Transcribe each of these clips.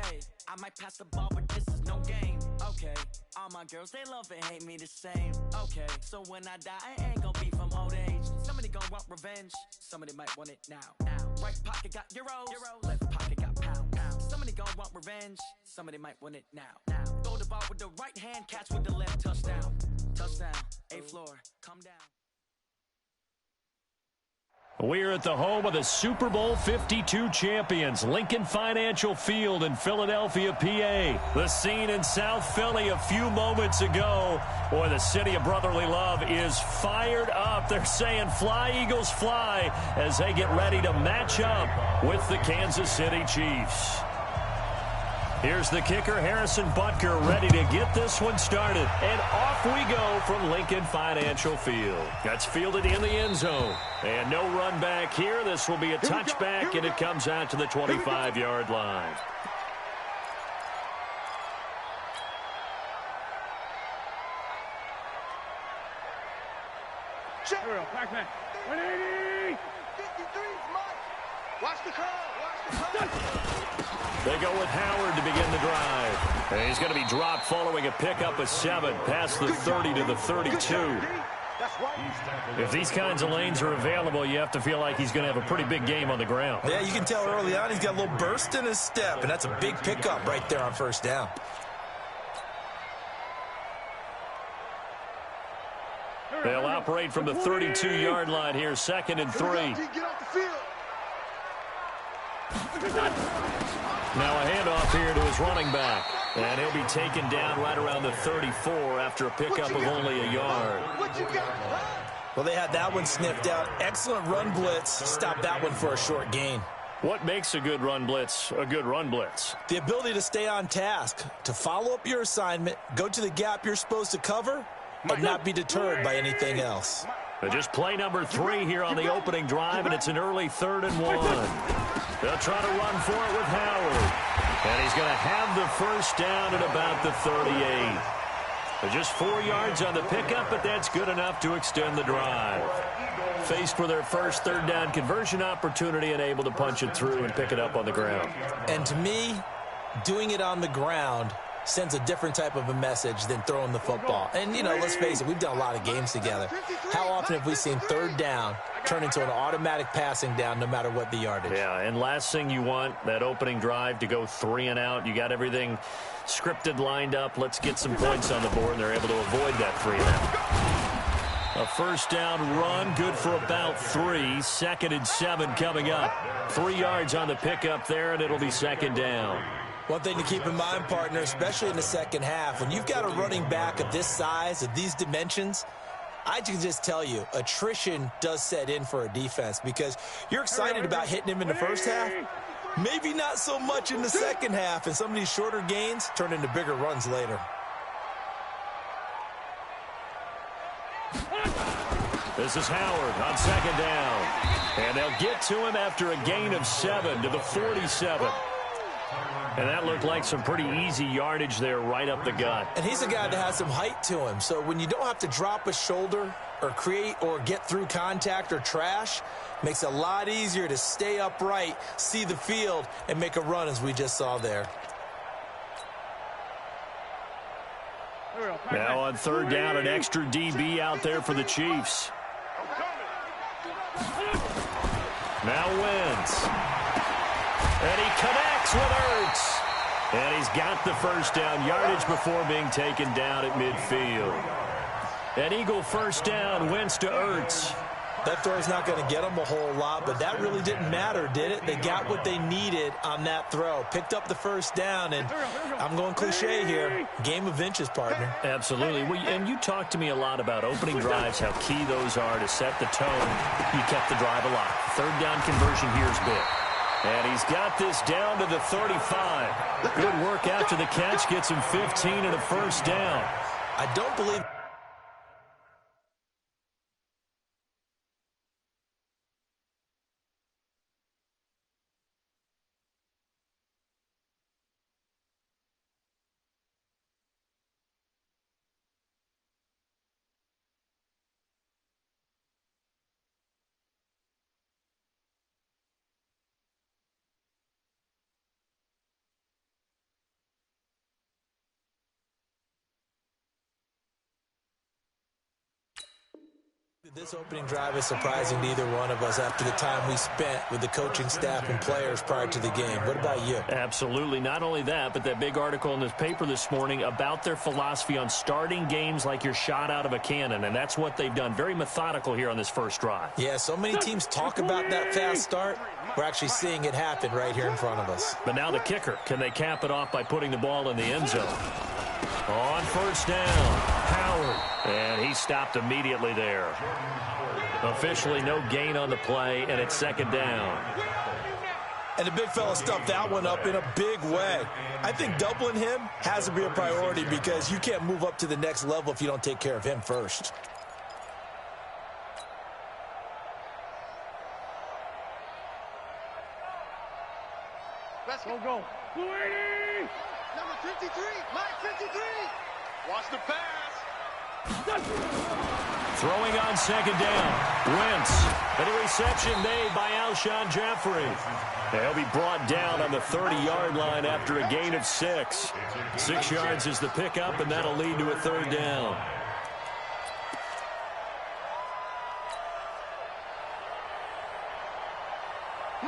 Hey, I might pass the ball, but this is no game. Okay, all my girls, they love and hate me the same. Okay, so when I die, I ain't gonna be from old age. Somebody gonna want revenge, somebody might want it now. Right pocket got euros, left pocket got pounds. Somebody gonna want revenge, somebody might want it now. Throw the ball with the right hand, catch with the left, touchdown. Touchdown, eighth floor, come down. We're at the home of the Super Bowl 52 champions, Lincoln Financial Field in Philadelphia, PA. The scene in South Philly a few moments ago. Boy, the city of brotherly love is fired up. They're saying fly, Eagles, fly, as they get ready to match up with the Kansas City Chiefs. Here's the kicker, Harrison Butker, ready to get this one started. And off we go from Lincoln Financial Field. That's fielded in the end zone. And no run back here. This will be a touchback, and it comes out to the 25-yard line. Backman. 180. 53 much. Watch the curl. They go with Howard to begin the drive. And he's going to be dropped following a pickup of 7 past the 30 to the 32. If these kinds of lanes are available, you have to feel like he's going to have a pretty big game on the ground. Yeah, you can tell early on he's got a little burst in his step, and that's a big pickup right there on first down. They'll operate from the 32-yard line here, 2nd and 3. Now a handoff here to his running back. And he'll be taken down right around the 34 after a pickup of only a yard. Well, they had that one sniffed out. Excellent run blitz. Stop that one for a short gain. What makes a good run blitz a good run blitz? The ability to stay on task, to follow up your assignment, go to the gap you're supposed to cover, and not be deterred by anything else. But just play number 3 here on the opening drive, and it's an early 3rd and 1. They'll try to run for it with Howard. And he's going to have the first down at about the 38. But just 4 yards on the pickup, but that's good enough to extend the drive. Faced with their first 3rd down conversion opportunity and able to punch it through and pick it up on the ground. And to me, doing it on the ground sends a different type of a message than throwing the football. And, you know, let's face it, we've done a lot of games together. How often have we seen 3rd down turn into an automatic passing down no matter what the yardage? Yeah, and last thing you want, that opening drive to go 3 and out. You got everything scripted, lined up. Let's get some points on the board, and they're able to avoid that 3 and out. A first down run, good for about 3. 2nd and 7 coming up. 3 yards on the pickup there, and it'll be 2nd down. One thing to keep in mind, partner, especially in the second half, when you've got a running back of this size, of these dimensions, I can just tell you, attrition does set in for a defense because you're excited about hitting him in the first half, maybe not so much in the second half, and some of these shorter gains turn into bigger runs later. This is Howard on 2nd down, and they'll get to him after a gain of 7 to the 47. And that looked like some pretty easy yardage there right up the gut. And he's a guy that has some height to him. So when you don't have to drop a shoulder or create or get through contact or trash, makes it a lot easier to stay upright, see the field, and make a run as we just saw there. Now on 3rd down, an extra DB out there for the Chiefs. Now Wentz. And he connects with Ertz. And he's got the first down yardage before being taken down at midfield. An Eagle first down, Wentz to Ertz. That throw's not going to get them a whole lot, but that really didn't matter, did it? They got what they needed on that throw. Picked up the first down, and I'm going cliche here. Game of inches, partner. Absolutely. And you talked to me a lot about opening drives, how key those are to set the tone. You kept the drive alive. 3rd down conversion here is big. And he's got this down to the 35. Good work after the catch. Gets him 15 and a first down. I don't believe This opening drive is surprising to either one of us after the time we spent with the coaching staff and players prior to the game. What about you? Absolutely. Not only that, but that big article in this paper this morning about their philosophy on starting games like you're shot out of a cannon, and that's what they've done. Very methodical here on this first drive. Yeah, so many teams talk about that fast start. We're actually seeing it happen right here in front of us. But now the kicker. Can they cap it off by putting the ball in the end zone? On first down, Howard. And he stopped immediately there. Officially no gain on the play, and it's second down. And the big fella stuffed that one up in a big way. I think doubling him has to be a priority because you can't move up to the next level if you don't take care of him first. Let's go. 280! Number 53, Mike 53. Watch the pass. Throwing on second down. Wentz. And a reception made by Alshon Jeffrey. He'll be brought down on the 30-yard line after a gain of 6. 6 yards is the pickup, and that'll lead to a third down.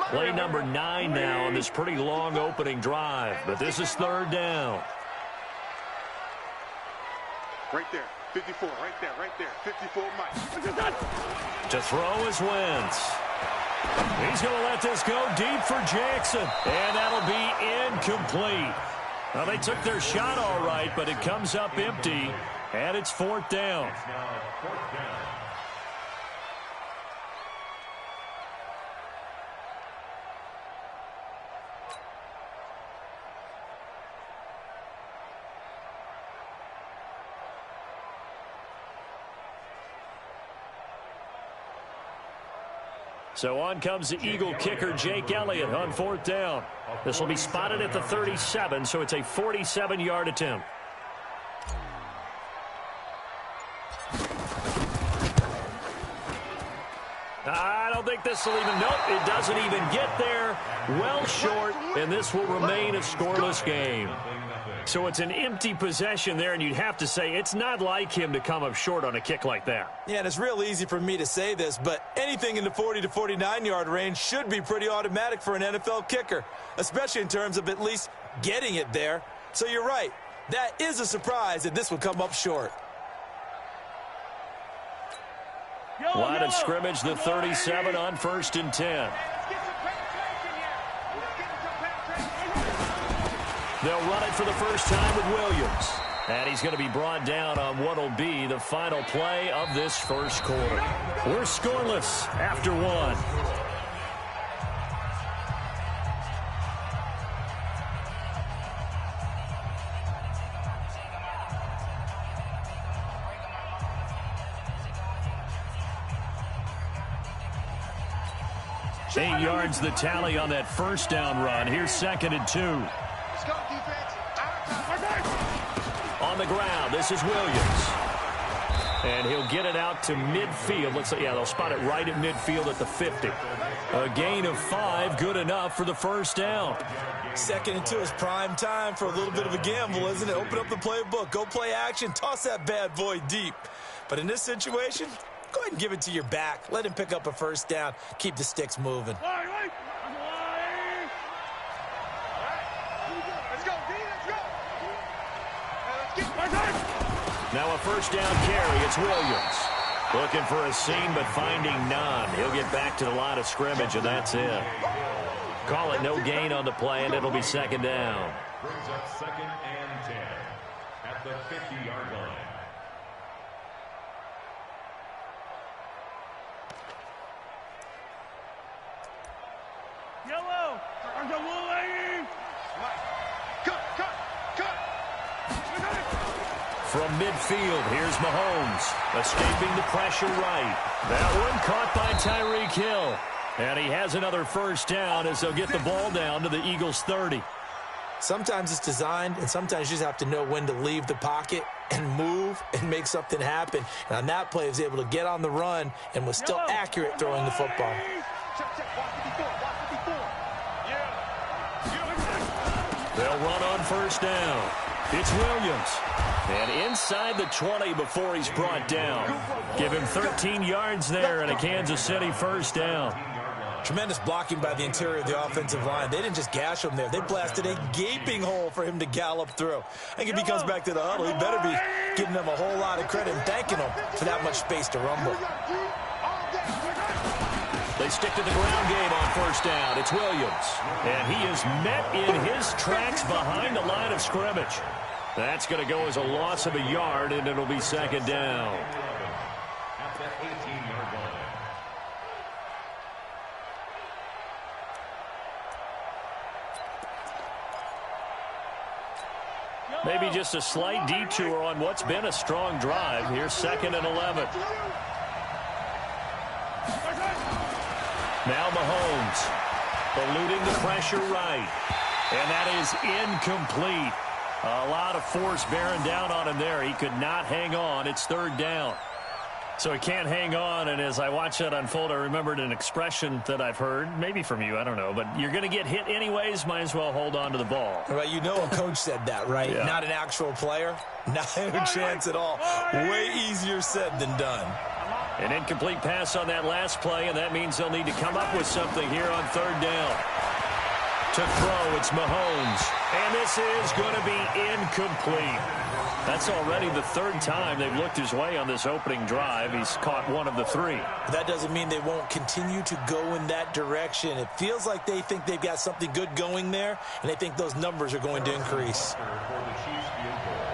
Play number 9 now on this pretty long opening drive, but this is third down. Right there, 54, right there, 54, Mike. To throw is Wentz. He's going to let this go deep for Jackson, and that'll be incomplete. Well, they took their shot all right, but it comes up empty, and it's fourth down. So on comes the Eagle kicker, Jake Elliott, on fourth down. This will be spotted at the 37, so it's a 47-yard attempt. I don't think this will even, nope, it doesn't even get there. Well short, and this will remain a scoreless game. So it's an empty possession there, and you'd have to say it's not like him to come up short on a kick like that. Yeah, and it's real easy for me to say this, but anything in the 40 to 49-yard range should be pretty automatic for an NFL kicker, especially in terms of at least getting it there. So you're right. That is a surprise that this would come up short. Line of scrimmage, the 37 on 1st and 10. They'll run it for the first time with Williams. And he's going to be brought down on what will be the final play of this first quarter. We're scoreless after one. Eight yards the tally on that first down run. Here's 2nd and 2. Let's go, defense. On the ground, this is Williams. And he'll get it out to midfield. Let's say, yeah, they'll spot it right at midfield at the 50. A gain of 5, good enough for the first down. 2nd and 2 is prime time for a little bit of a gamble, isn't it? Open up the playbook, go play action, toss that bad boy deep. But in this situation, go ahead and give it to your back. Let him pick up a first down. Keep the sticks moving. Let's go, D, let's go. Now a first down carry. It's Williams. Looking for a seam, but finding none. He'll get back to the line of scrimmage, and that's it. Call it no gain on the play, and it'll be second down. Brings up 2nd and 10 at the 50-yard line. Yellow. Cut. From midfield, here's Mahomes, escaping the pressure right. That one caught by Tyreek Hill. And he has another first down as they'll get the ball down to the Eagles' 30. Sometimes it's designed, and sometimes you just have to know when to leave the pocket and move and make something happen. And on that play, he was able to get on the run and was still accurate throwing the football. They'll run on first down. It's Williams. And inside the 20 before he's brought down. Give him 13 yards there and a Kansas City first down. Tremendous blocking by the interior of the offensive line. They didn't just gash him there. They blasted a gaping hole for him to gallop through. I think if he comes back to the huddle, he better be giving them a whole lot of credit and thanking them for that much space to rumble. They stick to the ground game on first down. It's Williams. And he is met in his tracks behind the line of scrimmage. That's going to go as a loss of a yard, and it'll be second down. At the 18-yard line. Maybe just a slight detour on what's been a strong drive. Here's 2nd and 11. Now Mahomes, eluding the pressure right. And that is incomplete. A lot of force bearing down on him there. He could not hang on. It's 3rd down. So he can't hang on, and as I watch that unfold, I remembered an expression that I've heard, maybe from you, I don't know, but you're going to get hit anyways, might as well hold on to the ball. Well, you know a coach said that, right? Yeah. Not an actual player. Not a chance at all. Way easier said than done. An incomplete pass on that last play, and that means they'll need to come up with something here on 3rd down. To throw, it's Mahomes, and this is going to be incomplete. That's already the 3rd time they've looked his way on this opening drive. He's caught 1 of the 3. That doesn't mean they won't continue to go in that direction. It feels like they think they've got something good going there, and they think those numbers are going to increase. For the Chiefs field goal,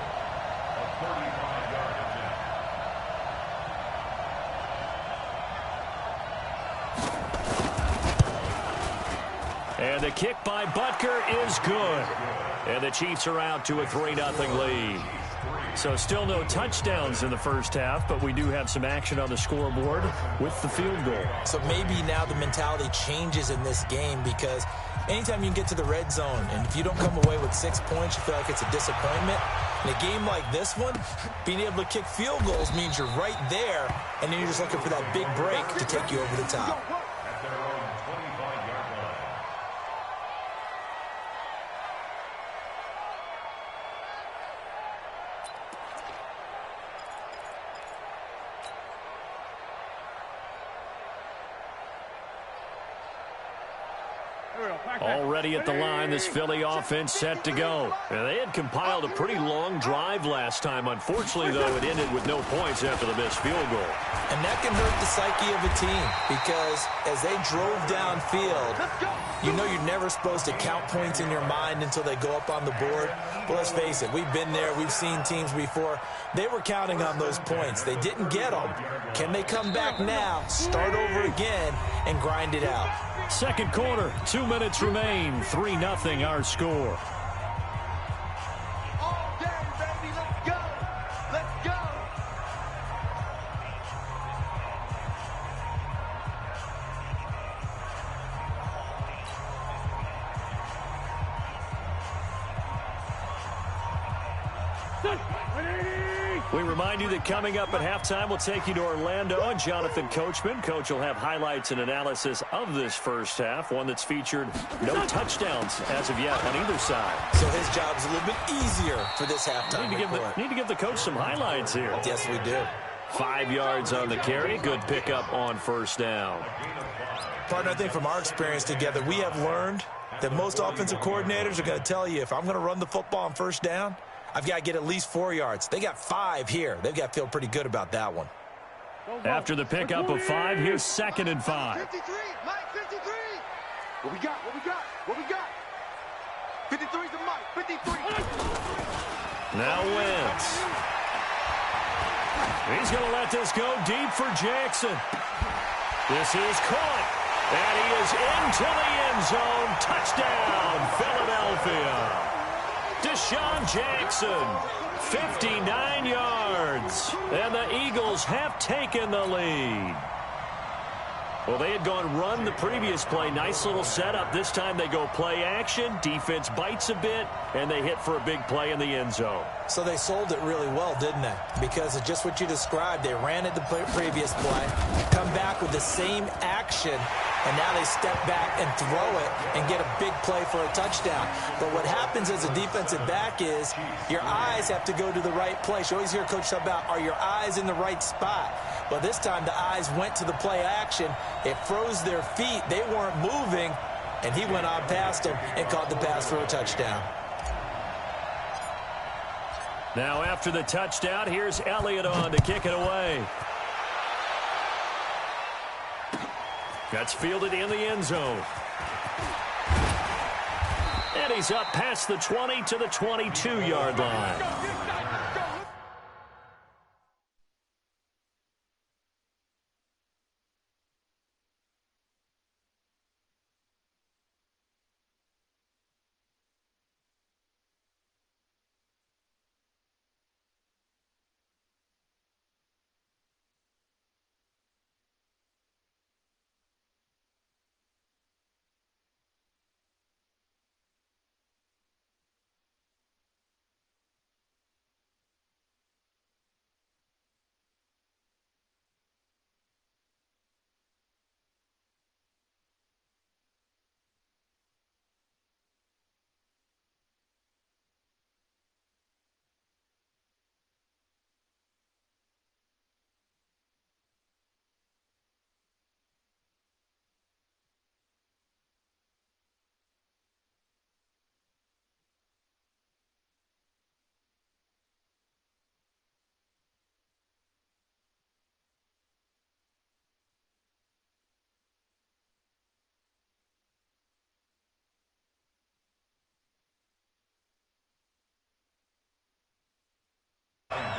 a 35-yard attempt. And the kick by Butker is good. And the Chiefs are out to a 3-0 lead. So still no touchdowns in the first half, but we do have some action on the scoreboard with the field goal. So maybe now the mentality changes in this game, because anytime you can get to the red zone, and if you don't come away with 6 points, you feel like it's a disappointment. In a game like this one, being able to kick field goals means you're right there, and then you're just looking for that big break to take you over the top. At their own 25-yard line. Already at the line, this Philly offense set to go. And they had compiled a pretty long drive last time. Unfortunately, though, it ended with no points after the missed field goal. And that can hurt the psyche of a team, because as they drove downfield, you know you're never supposed to count points in your mind until they go up on the board. But let's face it, we've been there. We've seen teams before. They were counting on those points. They didn't get them. Can they come back now, start over again, and grind it out? Second quarter, 2 minutes remain. 3-0 our score. All day, baby, let's go. Let's go. We remind you that coming up at halftime, we'll take you to Orlando and Jonathan Coachman. Coach will have highlights and analysis of this first half, one that's featured no touchdowns as of yet on either side. So his job's a little bit easier for this halftime report. Need to give the coach some highlights here. Yes, we do. 5 yards on the carry. Good pickup on first down. Partner, I think from our experience together, we have learned that most offensive coordinators are going to tell you, if I'm going to run the football on first down, I've got to get at least 4 yards. They got 5 here. They've got to feel pretty good about that one. After the pickup of 5, here's 2nd and 5. 53, Mike, 53. What we got? What we got? What we got? 53's the Mike. 53. Now Wentz. He's going to let this go deep for Jackson. This is caught. And he is into the end zone. Touchdown, Philadelphia. Deshaun Jackson, 59 yards. And the Eagles have taken the lead. Well, they had gone run the previous play. Nice little setup. This time they go play action. Defense bites a bit, and they hit for a big play in the end zone. So they sold it really well, didn't they? Because of just what you described. They ran it the previous play, come back with the same action, and now they step back and throw it and get a big play for a touchdown. But what happens as a defensive back is your eyes have to go to the right place. You always hear Coach talk about, are your eyes in the right spot? Well, this time the eyes went to the play action. It froze their feet. They weren't moving, and he went on past them and caught the pass for a touchdown. Now after the touchdown, here's Elliott on to kick it away. That's fielded in the end zone. And he's up past the 20 to the 22-yard line.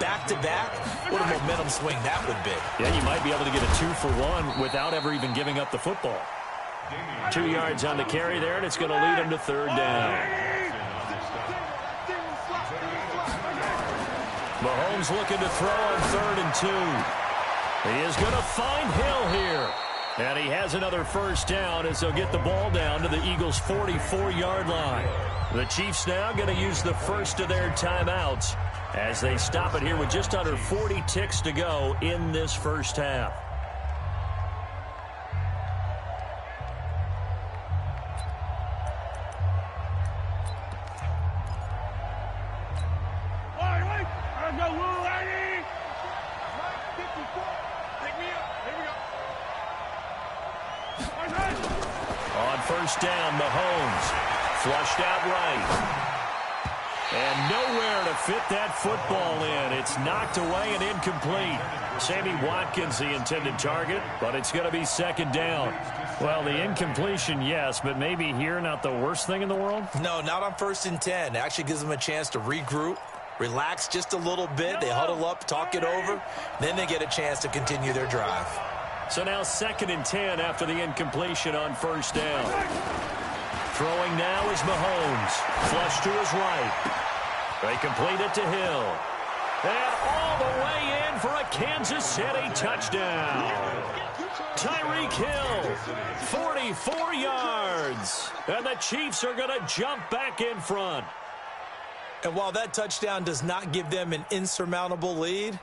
Back-to-back, what a momentum swing that would be. Yeah, you might be able to get a 2-for-1 without ever even giving up the football. 2 yards on the carry there, and it's going to lead him to third down. Mahomes looking to throw on 3rd and 2. He is going to find Hill here. And he has another first down as they'll get the ball down to the Eagles' 44-yard line. The Chiefs now going to use the first of their timeouts as they stop it here with just under 40 ticks to go in this first half. On first down, Mahomes flushed out right. And nowhere to fit that football in. It's knocked away and incomplete. Sammy Watkins, the intended target, but it's going to be second down. Well, the incompletion, yes, but maybe here not the worst thing in the world? No, not on 1st and 10. It actually gives them a chance to regroup, relax just a little bit. They huddle up, talk it over. Then they get a chance to continue their drive. So now 2nd and 10 after the incompletion on first down. Throwing now is Mahomes. Flush to his right. They complete it to Hill. And all the way in for a Kansas City touchdown. Tyreek Hill, 44 yards. And the Chiefs are going to jump back in front. And while that touchdown does not give them an insurmountable lead,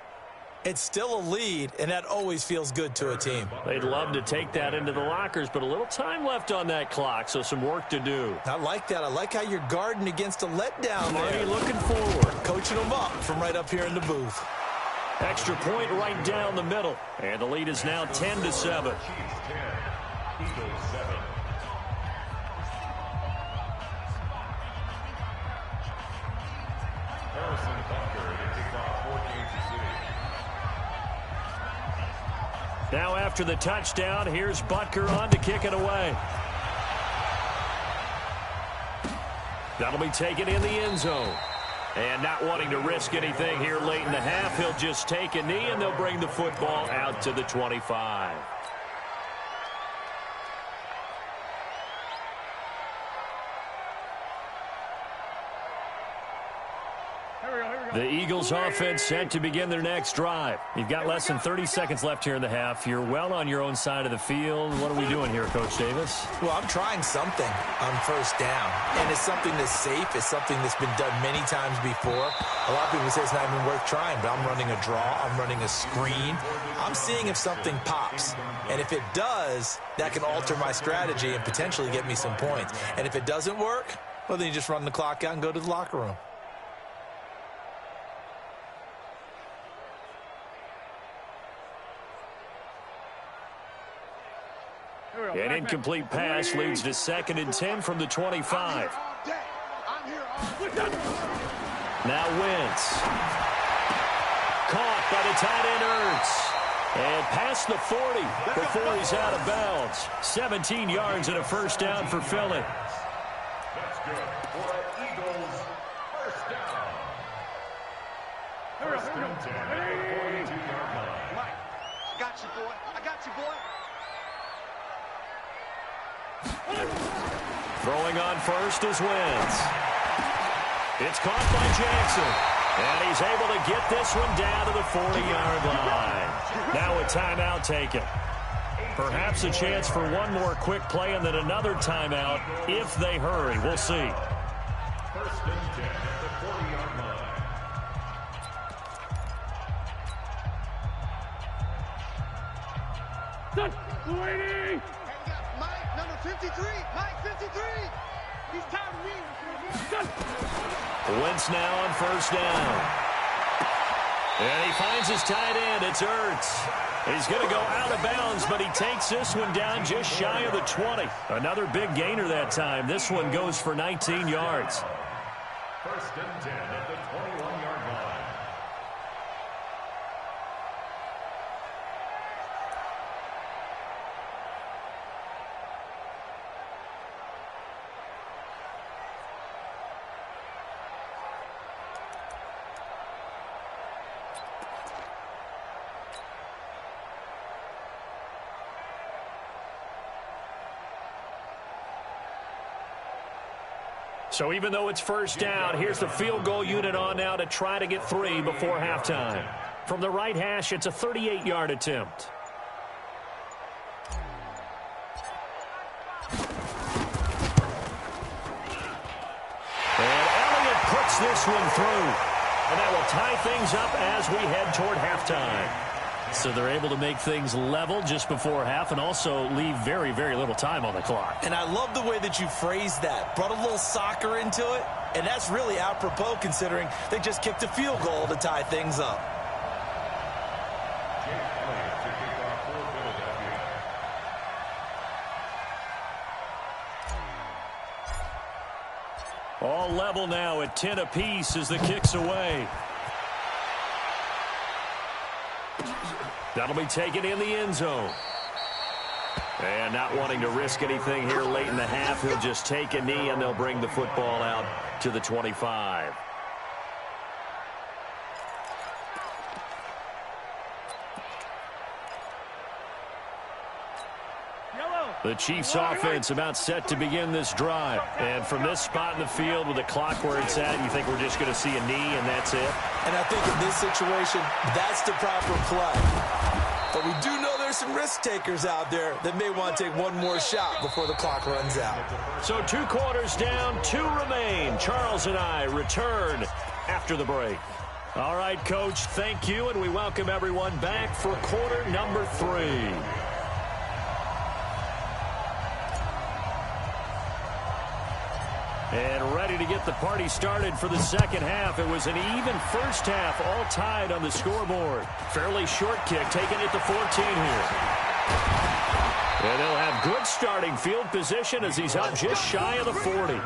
it's still a lead, and that always feels good to a team. They'd love to take that into the lockers, but a little time left on that clock, so some work to do. I like that. I like how you're guarding against a letdown there. Already looking forward. Coaching them up from right up here in the booth. Extra point right down the middle, and the lead is now 10-7. Now after the touchdown, here's Butker on to kick it away. That'll be taken in the end zone. And not wanting to risk anything here late in the half, he'll just take a knee, and they'll bring the football out to the 25. Here we go. The Eagles offense set to begin their next drive. You've got less than 30 seconds left here in the half. You're well on your own side of the field. What are we doing here, Coach Davis? Well, I'm trying something on first down, and it's something that's safe. It's something that's been done many times before. A lot of people say it's not even worth trying, but I'm running a draw. I'm running a screen. I'm seeing if something pops, and if it does, that can alter my strategy and potentially get me some points. And if it doesn't work, well, then you just run the clock out and go to the locker room. An incomplete pass leads to 2nd and 10 from the 25. Now Wentz. Caught by the tight end Ertz. And past the 40 before he's out of bounds. 17 yards and a first down for Philly. That's good for Eagles. First down. First and 10 at the 42-yard line. Mike, I got you, boy. I got you, boy. Throwing on first is Wentz. It's caught by Jackson. And he's able to get this one down to the 40-yard line. Now a timeout taken. Perhaps a chance for one more quick play and then another timeout if they hurry. We'll see. First and 10 at the 40-yard line. Hey, we got Mike, number 53. Mike, 53. He's tired of me. Wentz now on first down. And he finds his tight end. It's Ertz. He's going to go out of bounds, but he takes this one down just shy of the 20. Another big gainer that time. This one goes for 19 yards. First and 10 at the 21-yard line. So even though it's first down, here's the field goal unit on now to try to get 3 before halftime. From the right hash, it's a 38-yard attempt. And Elliott puts this one through. And that will tie things up as we head toward halftime. So they're able to make things level just before half and also leave very, very little time on the clock. And I love the way that you phrased that. Brought a little soccer into it, and that's really apropos considering they just kicked a field goal to tie things up. Elliott to kick off for Philadelphia. All level now at 10 apiece as the kick's away. That'll be taken in the end zone. And not wanting to risk anything here late in the half, he'll just take a knee and they'll bring the football out to the 25. The Chiefs offense about set to begin this drive. And from this spot in the field with the clock where it's at, you think we're just going to see a knee and that's it? And I think in this situation, that's the proper play. But we do know there's some risk takers out there that may want to take one more shot before the clock runs out. So 2 quarters down, 2 remain. Charles and I return after the break. All right, Coach, thank you, and we welcome everyone back for quarter number 3. And ready to get the party started for the second half. It was an even first half, all tied on the scoreboard. Fairly short kick, taking it to 14 here. And they'll have good starting field position as he's up just shy of the 40. The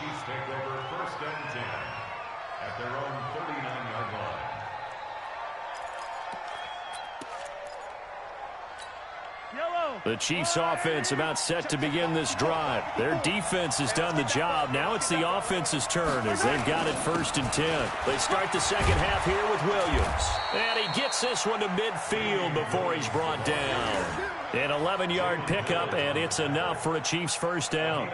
Chiefs take over first and 10 at their own 39-yard line. The Chiefs offense about set to begin this drive. Their defense has done the job. Now it's the offense's turn as they've got it first and 10. They start the second half here with Williams. And he gets this one to midfield before he's brought down. An 11-yard pickup, and it's enough for a Chiefs first down.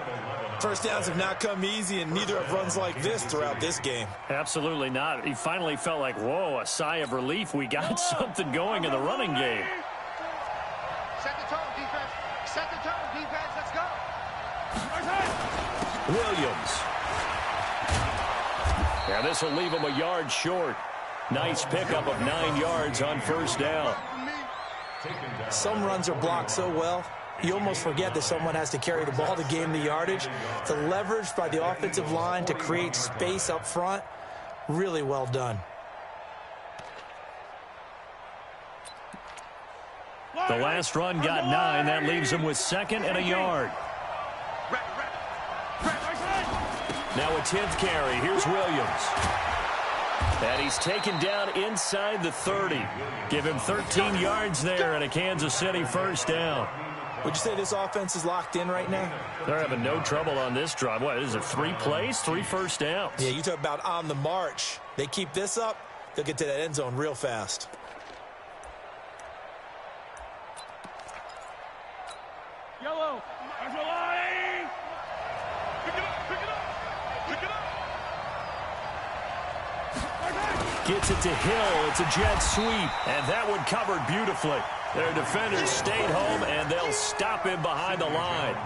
First downs have not come easy, and neither have runs like this throughout this game. Absolutely not. He finally felt like, whoa, a sigh of relief. We got something going in the running game. Set the tone, defense. Set the tone, defense. Let's go. Williams. Yeah, this will leave him a yard short. Nice pickup of 9 yards on first down. Some runs are blocked so well, you almost forget that someone has to carry the ball to gain the yardage. The leverage by the offensive line to create space up front, really well done. The last run got 9. That leaves him with 2nd and a yard. Now a 10th carry. Here's Williams. And he's taken down inside the 30. Give him 13 yards there and a Kansas City first down. Would you say this offense is locked in right now? They're having no trouble on this drive. What is it, 3 plays, 3 first downs? Yeah, you talk about on the march. They keep this up, they'll get to that end zone real fast. Yellow. There's a line. Pick it up. Pick it up. Pick it up. Gets it to Hill. It's a jet sweep. And that one covered beautifully. Their defenders stayed home, and they'll stop him behind the line.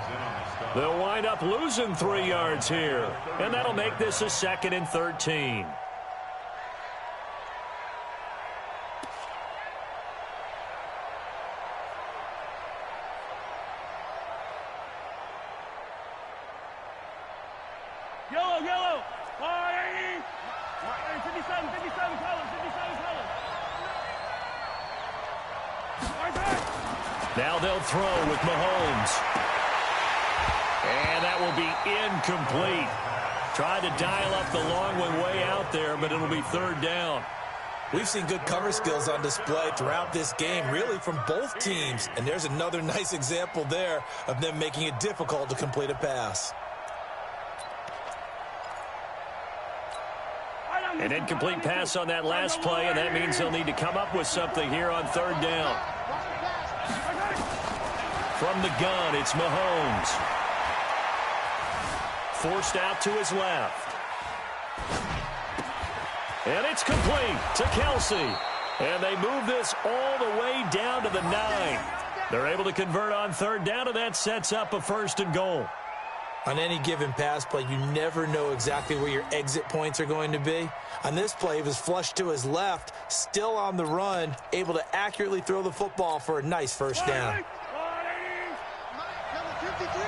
They'll wind up losing 3 yards here. And that'll make this a 2nd and 13. Yellow. 57, colors. Now they'll throw with Mahomes. And that will be incomplete. Tried to dial up the long one way out there, but it'll be 3rd down. We've seen good cover skills on display throughout this game, really from both teams. And there's another nice example there of them making it difficult to complete a pass. An incomplete pass on that last play, and that means they'll need to come up with something here on 3rd down. From the gun, it's Mahomes. Forced out to his left. And it's complete to Kelsey. And they move this all the way down to the 9. They're able to convert on 3rd down, and that sets up a 1st and goal. On any given pass play, you never know exactly where your exit points are going to be. On this play, he was flushed to his left, still on the run, able to accurately throw the football for a nice 1st down. Number 53.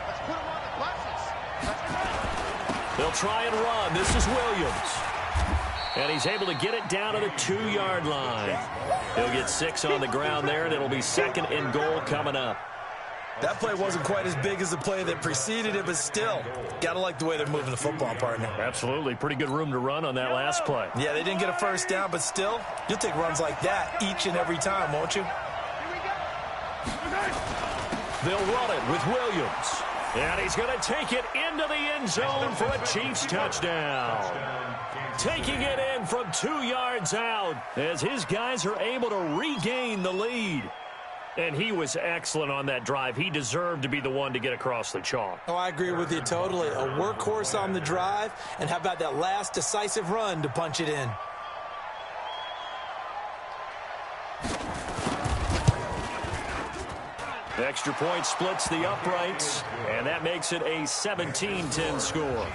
Let's put him on the buses. They'll try and run. This is Williams. And he's able to get it down to the 2-yard line. He'll get 6 on the ground there, and it'll be 2nd and goal coming up. That play wasn't quite as big as the play that preceded it, but still, got to like the way they're moving the football, partner. Absolutely. Pretty good room to run on that last play. Yeah, they didn't get a 1st down, but still, you'll take runs like that each and every time, won't you? They'll run it with Williams. And he's going to take it into the end zone for a Chiefs touchdown. Taking it in from 2 yards out as his guys are able to regain the lead. And he was excellent on that drive. He deserved to be the one to get across the chalk. Oh, I agree with you totally. A workhorse on the drive, and how about that last decisive run to punch it in? Extra point splits the uprights, and that makes it a 17-10 score.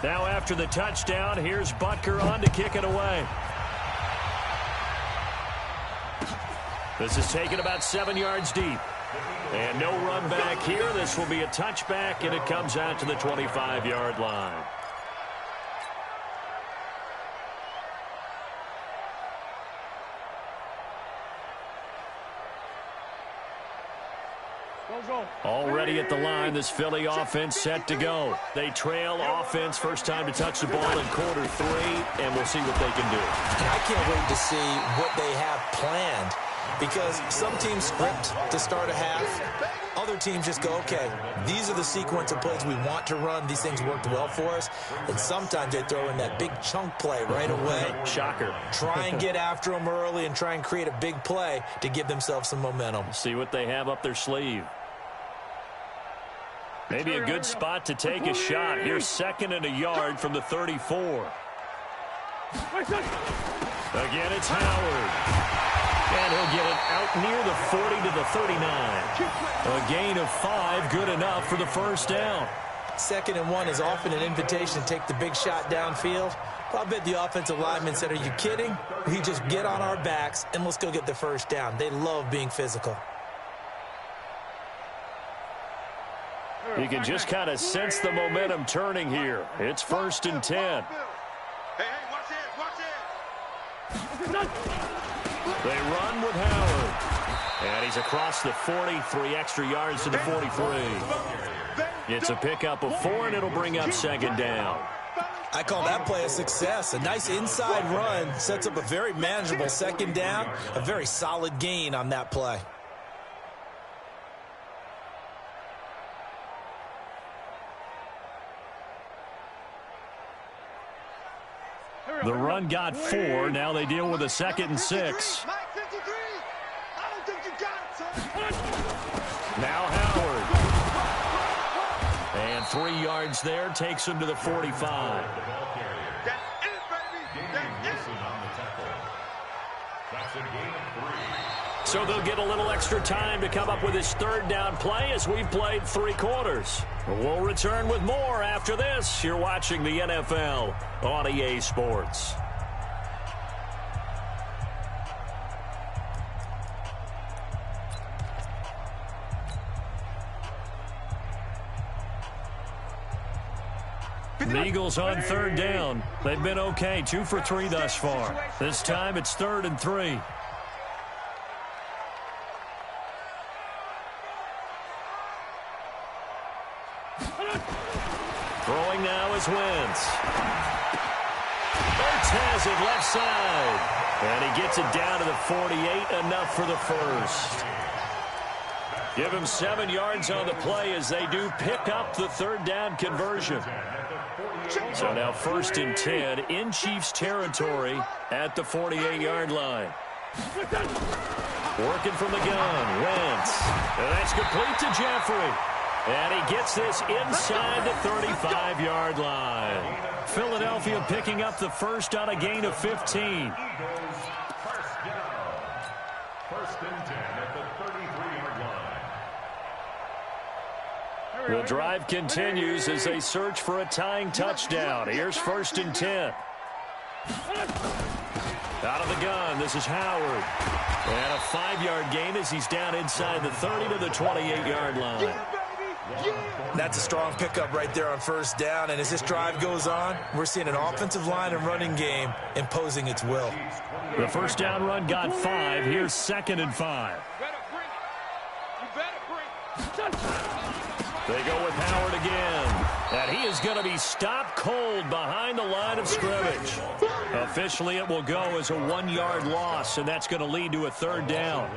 Now after the touchdown, here's Butker on to kick it away. This is taken about 7 yards deep. And no run back here. This will be a touchback, and it comes out to the 25-yard line. Already at the line, this Philly offense set to go. They trail offense, first time to touch the ball in quarter 3, and we'll see what they can do. And I can't wait to see what they have planned, because some teams script to start a half. Other teams just go, okay, these are the sequence of plays we want to run. These things worked well for us. And sometimes they throw in that big chunk play right away. Shocker. Try and get after them early and try and create a big play to give themselves some momentum. See what they have up their sleeve. Maybe a good spot to take a shot. Here's 2nd and a yard from the 34. Again, it's Howard. And he'll get it out near the 40 to the 39. A gain of 5, good enough for the first down. 2nd and 1 is often an invitation to take the big shot downfield. I bet the offensive lineman said, are you kidding? We just get on our backs and let's go get the first down. They love being physical. You can just kind of sense the momentum turning here. It's 1st and 10. Hey, watch it. They run with Howard. And he's across the 40, 3 extra yards to the 43. It's a pickup of 4, and it'll bring up 2nd down. I call that play a success. A nice inside run sets up a very manageable 2nd down. A very solid gain on that play. The run got 4. Now they deal with a 2nd and 6. Now Howard. And 3 yards there takes him to the 45. So they'll get a little extra time to come up with his 3rd down play as we've played 3 quarters. We'll return with more after this. You're watching the NFL on EA Sports. The Eagles on 3rd down. They've been okay, 2 for 3 thus far. This time it's 3rd and 3. Throwing now is Wentz. Wentz has it left side. And he gets it down to the 48, enough for the first. Give him 7 yards on the play as they do pick up the 3rd down conversion. So now 1st and 10 in Chiefs territory at the 48-yard line. Working from the gun, Wentz. And that's complete to Jeffrey. And he gets this inside the 35-yard line. Philadelphia picking up the first on a gain of 15. Eagles, first down. 1st and 10 at the 33-yard line. The drive continues as they search for a tying touchdown. Here's 1st and 10. Out of the gun, this is Howard. And a 5-yard gain as he's down inside the 30 to the 28-yard line. That's a strong pickup right there on 1st down. And as this drive goes on, we're seeing an offensive line and running game imposing its will. The 1st down run got 5. Here's 2nd and 5. They go with Howard again. And he is going to be stopped cold behind the line of scrimmage. Officially, it will go as a 1-yard loss, and that's going to lead to a 3rd down.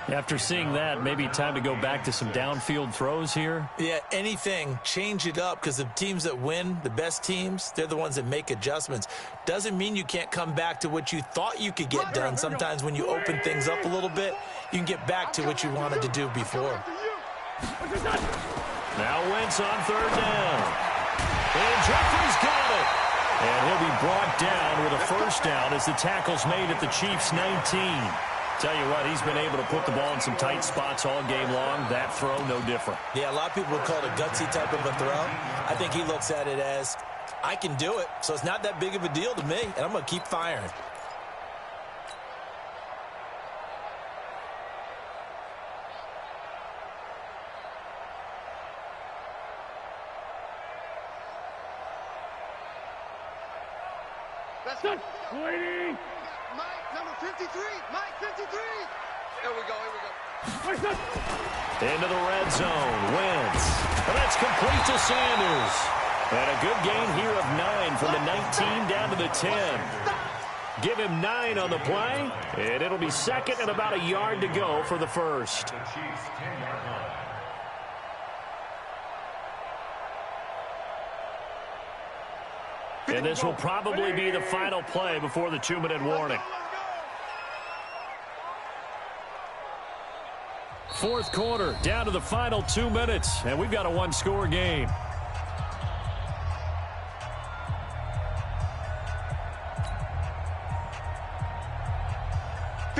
After seeing that, maybe time to go back to some downfield throws here. Yeah, anything. Change it up, because the teams that win, the best teams, they're the ones that make adjustments. Doesn't mean you can't come back to what you thought you could get done. Sometimes when you open things up a little bit, you can get back to what you wanted to do before. Now Wentz on 3rd down. And Jeffrey's got it. And he'll be brought down with a 1st down as the tackle's made at the Chiefs' 19. Tell you what, he's been able to put the ball in some tight spots all game long. That throw, no different. Yeah, a lot of people would call it a gutsy type of a throw. I think he looks at it as, I can do it, so it's not that big of a deal to me, and I'm going to keep firing. That's good. Waiting. Mike, number 53. Mike, 53. Here we go. Into the red zone. Wentz. And that's complete to Sanders. And a good gain here of 9 from the 19 down to the 10. Give him 9 on the play, and it'll be second and about a yard to go for the first. The Chiefs' 10-yard line. And this will probably be the final play before the 2-minute warning. Fourth quarter, down to the final 2 minutes, and we've got a one-score game.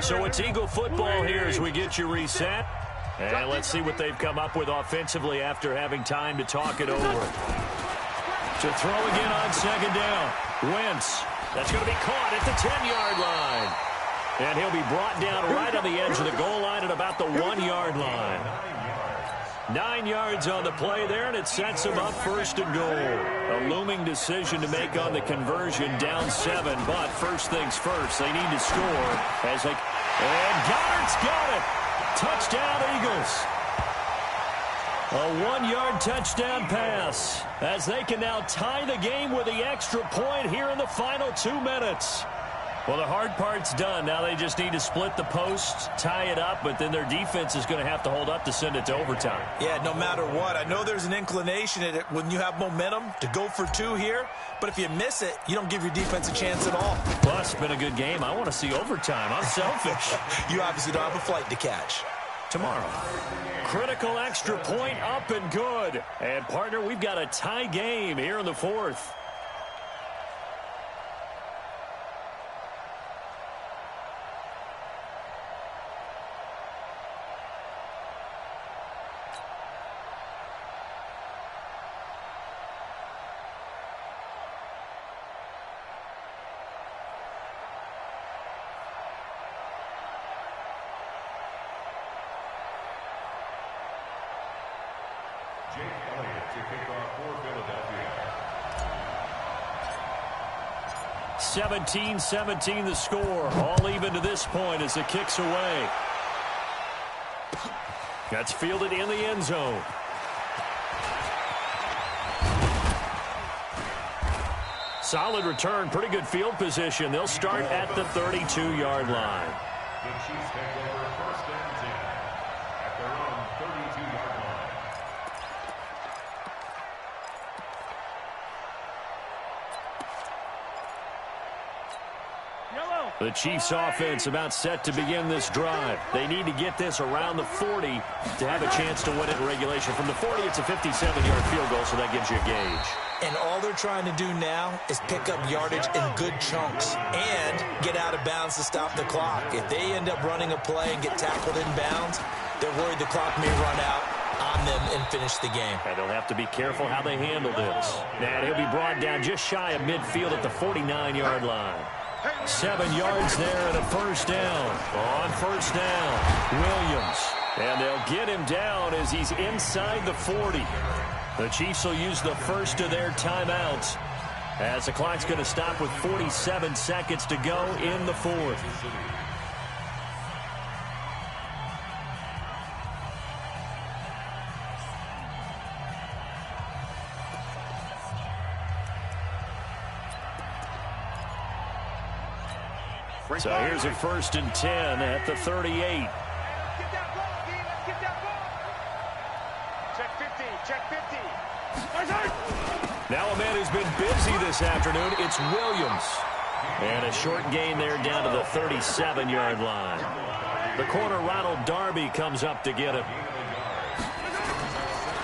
So it's Eagle football here as we get you reset. And let's see what they've come up with offensively after having time to talk it over. To throw again on second down. Wentz. That's going to be caught at the 10-yard line. And he'll be brought down right on the edge of the goal line at about the 1-yard line. 9 yards on the play there, and it sets him up first and goal. A looming decision to make on the conversion, down 7. But first things first, they need to score. And Goddard's got it. Touchdown, Eagles. A 1-yard touchdown pass as they can now tie the game with the extra point here in the final 2 minutes. Well, the hard part's done. Now they just need to split the posts, tie it up, but then their defense is going to have to hold up to send it to overtime. Yeah, no matter what. I know there's an inclination at it when you have momentum to go for 2 here, but if you miss it, you don't give your defense a chance at all. Plus, it's been a good game. I want to see overtime. I'm selfish. You obviously don't have a flight to catch. Tomorrow. Critical extra point up and good. And, partner, we've got a tie game here in the fourth. Jake Elliott to kick off for Philadelphia. 17-17 the score. All even to this point as the kick's away. That's fielded in the end zone. Solid return. Pretty good field position. They'll start at the 32-yard line. The Chiefs take over first and 10 at their own 32-yard line. The Chiefs offense about set to begin this drive. They need to get this around the 40 to have a chance to win it in regulation. From the 40, it's a 57-yard field goal, so that gives you a gauge. And all they're trying to do now is pick up yardage in good chunks and get out of bounds to stop the clock. If they end up running a play and get tackled in bounds, they're worried the clock may run out on them and finish the game. And they'll have to be careful how they handle this. Now he'll be brought down just shy of midfield at the 49-yard line. 7 yards there and a first down. On first down, Williams. And they'll get him down as he's inside the 40. The Chiefs will use the first of their timeouts as the clock's going to stop with 47 seconds to go in the fourth. So here's a 1st and 10 at the 38. Let's get that ball, D. Let's get that ball. Check 50. Check 50. Now a man who's been busy this afternoon, it's Williams. And a short gain there down to the 37-yard line. The corner, Ronald Darby, comes up to get him.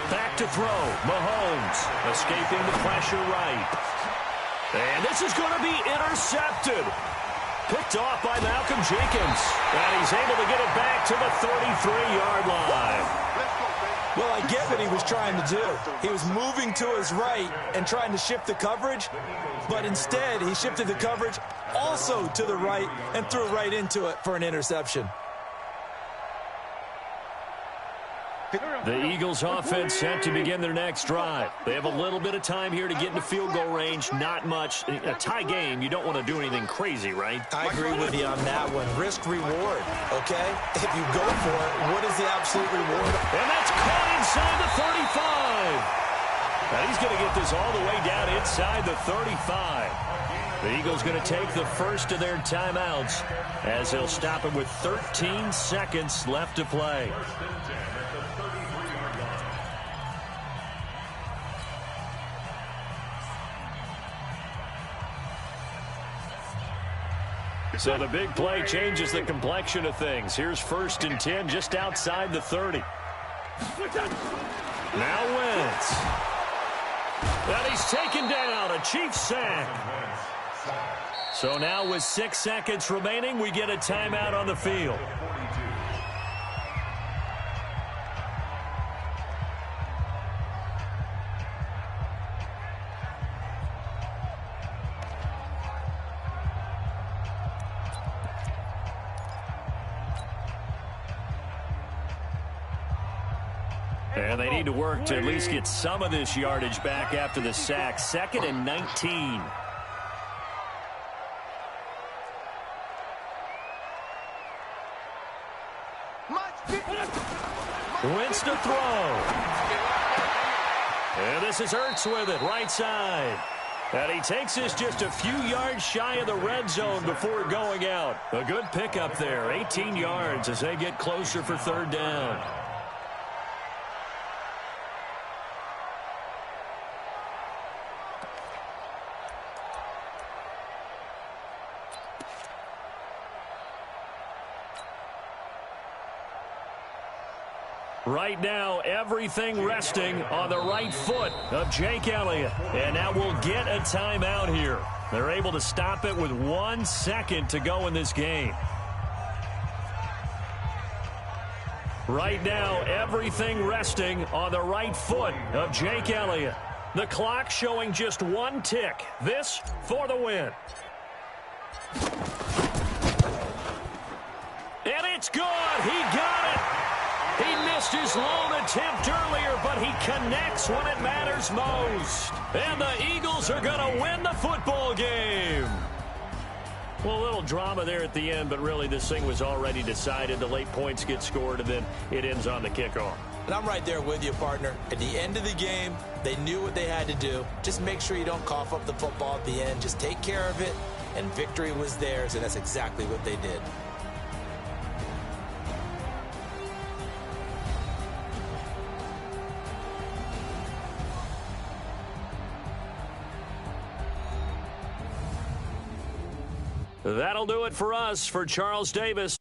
Back to throw. Mahomes escaping the pressure right. And this is going to be intercepted. Picked off by Malcolm Jenkins. And he's able to get it back to the 33-yard line. Well, I get what he was trying to do. He was moving to his right and trying to shift the coverage, but instead he shifted the coverage also to the right and threw right into it for an interception. The Eagles offense set to begin their next drive. They have a little bit of time here to get into field goal range. Not much. A tie game, you don't want to do anything crazy, right? I agree with you on that one. Risk reward, okay? If you go for it, what is the absolute reward? And that's caught inside the 35. Now he's going to get this all the way down inside the 35. The Eagles going to take the first of their timeouts as they'll stop it with 13 seconds left to play. So the big play changes the complexion of things. Here's 1st and 10 just outside the 30. Now Wentz. And he's taken down, a Chiefs sack. So now with 6 seconds remaining, we get a timeout on the field. And they need to work to at least get some of this yardage back after the sack. 2nd and 19. Wentz to throw. And this is Ertz with it, right side. And he takes this just a few yards shy of the red zone before going out. A good pickup there, 18 yards as they get closer for 3rd down. Right now, everything resting on the right foot of Jake Elliott. And now we'll get a timeout here. They're able to stop it with 1 second to go in this game. Right now, everything resting on the right foot of Jake Elliott. The clock showing just 1 tick. This for the win. And it's good. He got it. He missed his lone attempt earlier, but he connects when it matters most. And the Eagles are going to win the football game. Well, a little drama there at the end, but really this thing was already decided. The late points get scored, and then it ends on the kickoff. And I'm right there with you, partner. At the end of the game, they knew what they had to do. Just make sure you don't cough up the football at the end. Just take care of it, and victory was theirs, and that's exactly what they did. That'll do it for us. For Charles Davis.